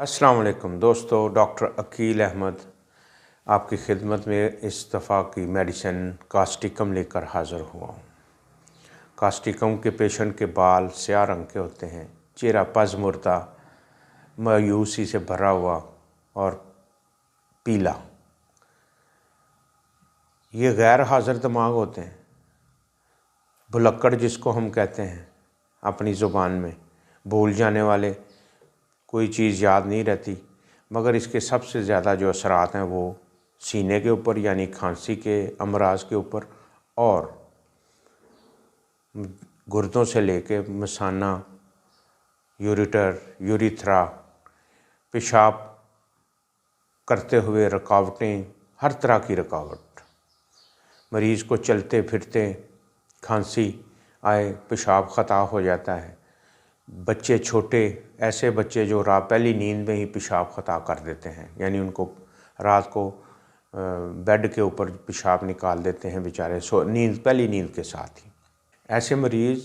अस्सलाम वालेकुम दोस्तों, डॉक्टर अकील अहमद आपकी खिदमत में इस दफ़ा की मेडिसिन कास्टिकम लेकर हाज़िर हुआ हूँ। कास्टिकम के पेशेंट के बाल स्याह रंग के होते हैं, चेहरा पज़मुर्दा, मायूसी से भरा हुआ और पीला। ये गैर हाज़िर दिमाग होते हैं, भुलक्कड़ जिसको हम कहते हैं अपनी ज़ुबान में, भूल जाने वाले, कोई चीज़ याद नहीं रहती। मगर इसके सबसे ज़्यादा जो असरात हैं वो सीने के ऊपर यानी खांसी के अमराज के ऊपर और गुर्दों से लेके मसाना, यूरेटर, यूरिथ्रा, पेशाब करते हुए रुकावटें, हर तरह की रुकावट। मरीज़ को चलते फिरते खांसी आए, पेशाब ख़ता हो जाता है। बच्चे छोटे, ऐसे बच्चे जो पहली नींद में ही पेशाब ख़ता कर देते हैं, यानी उनको रात को बेड के ऊपर पेशाब निकाल देते हैं बेचारे, पहली नींद के साथ ही। ऐसे मरीज़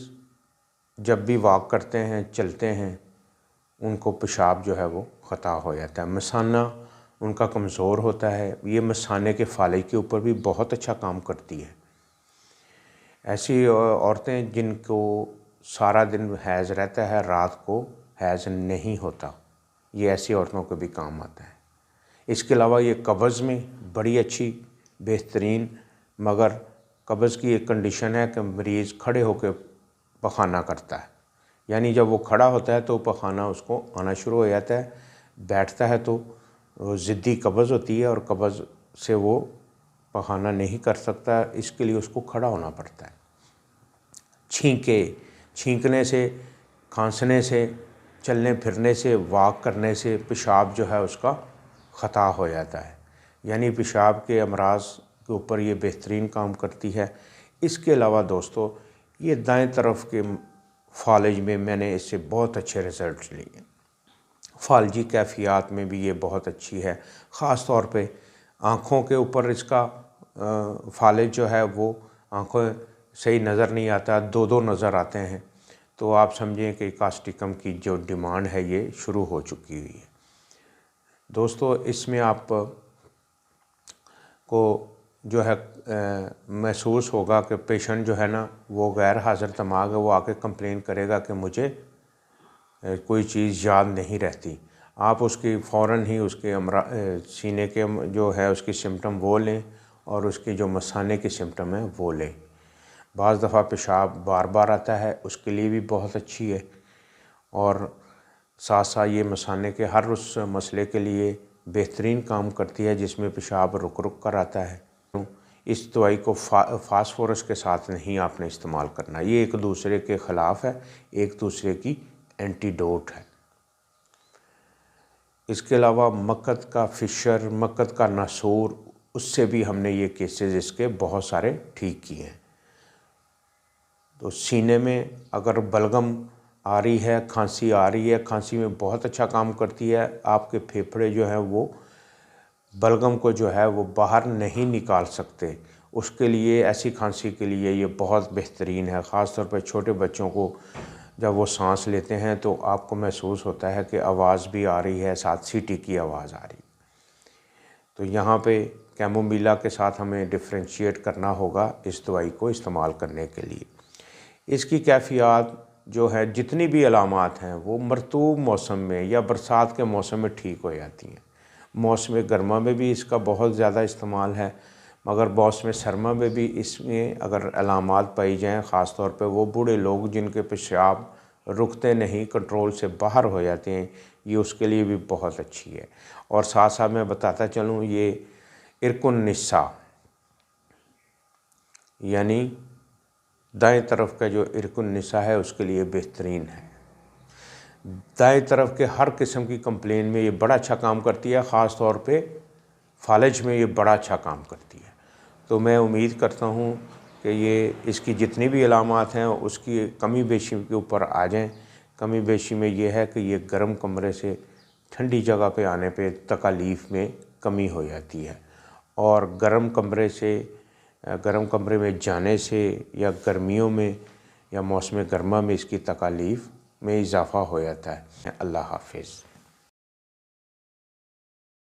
जब भी वॉक करते हैं, चलते हैं, उनको पेशाब जो है वो ख़ता हो जाता है। मसाना उनका कमज़ोर होता है। ये मसाने के फाले के ऊपर भी बहुत अच्छा काम करती है। ऐसी औरतें जिनको सारा दिन हैज़ रहता है, रात को हैज़ नहीं होता, ये ऐसी औरतों को भी काम आता है। इसके अलावा ये कब्ज़ में बड़ी अच्छी बेहतरीन, मगर कब्ज़ की एक कंडीशन है कि मरीज़ खड़े होकर पखाना करता है, यानी जब वो खड़ा होता है तो पखाना उसको आना शुरू हो जाता है। बैठता है तो ज़िद्दी कब्ज़ होती है और कब्ज़ से वो पखाना नहीं कर सकता, इसके लिए उसको खड़ा होना पड़ता है। छींकने से, खांसने से, चलने फिरने से, वॉक करने से पेशाब जो है उसका ख़ता हो जाता है, यानी पेशाब के अमराज के ऊपर ये बेहतरीन काम करती है। इसके अलावा दोस्तों, ये दाएं तरफ के फालज में मैंने इससे बहुत अच्छे रिज़ल्ट लिए। फालजी कैफियत में भी ये बहुत अच्छी है, ख़ास तौर पे आँखों के ऊपर इसका फालज जो है वो आँखों सही नज़र नहीं आता, दो नज़र आते हैं, तो आप समझें कि कास्टिकम की जो डिमांड है ये शुरू हो चुकी हुई है। दोस्तों, इसमें आप को जो है महसूस होगा कि पेशेंट जो है ना वो गैर हाज़िर दिमाग है, वो आके कंप्लेन करेगा कि मुझे कोई चीज़ याद नहीं रहती। आप उसकी फ़ौरन ही उसके सीने के जो है उसकी सिम्टम वो लें और उसकी जो मसाने की सिम्टम है वो लें। बाज़ दफ़ा पेशाब बार बार आता है, उसके लिए भी बहुत अच्छी है। और साथ साथ ये मसाने के हर उस मसले के लिए बेहतरीन काम करती है जिसमें पेशाब रुक रुक कर आता है। इस दवाई को फास्फोरस के साथ नहीं आपने इस्तेमाल करना, ये एक दूसरे के ख़िलाफ़ है, एक दूसरे की एंटीडोट है। इसके अलावा मक्कत का फिशर, मक्कत का नासूर, उससे भी हमने ये केसेस इसके बहुत सारे ठीक किए हैं। तो सीने में अगर बलगम आ रही है, खांसी आ रही है, खांसी में बहुत अच्छा काम करती है। आपके फेफड़े जो हैं वो बलगम को जो है वो बाहर नहीं निकाल सकते, उसके लिए, ऐसी खांसी के लिए ये बहुत बेहतरीन है। ख़ास तौर पर छोटे बच्चों को जब वो सांस लेते हैं तो आपको महसूस होता है कि आवाज़ भी आ रही है, साथ सीटी की आवाज़ आ रही। तो यहाँ पे कैमोमिला के साथ हमें डिफ्रेंशिएट करना होगा इस दवाई को इस्तेमाल करने के लिए। इसकी कैफियत जो है, जितनी भी अलामात हैं वो मरतूब मौसम में या बरसात के मौसम में ठीक हो जाती हैं। मौसम गर्मा में भी इसका बहुत ज़्यादा इस्तेमाल है, मगर मौसम सरमा में भी इसमें अगर अलामात पाई जाएँ, ख़ास तौर पे वो बूढ़े लोग जिनके पेशाब रुकते नहीं, कंट्रोल से बाहर हो जाते हैं, ये उसके लिए भी बहुत अच्छी है। और साथ साथ मैं बताता चलूँ, ये इरकुन निस्सा यानी दाएं तरफ का जो इरकुन निसा है उसके लिए बेहतरीन है। दाएं तरफ के हर किस्म की कंप्लेन में ये बड़ा अच्छा काम करती है, ख़ास तौर पे फालज में ये बड़ा अच्छा काम करती है। तो मैं उम्मीद करता हूँ कि ये इसकी जितनी भी अलामात हैं उसकी कमी बेशी के ऊपर आ जाएं। कमी बेशी में ये है कि ये गर्म कमरे से ठंडी जगह पे आने पे तकालीफ में कमी हो जाती है, और गर्म कमरे में जाने से या गर्मियों में या मौसम गर्मा में इसकी तकालीफ में इजाफ़ा हो जाता है। अल्लाह हाफ़िज़।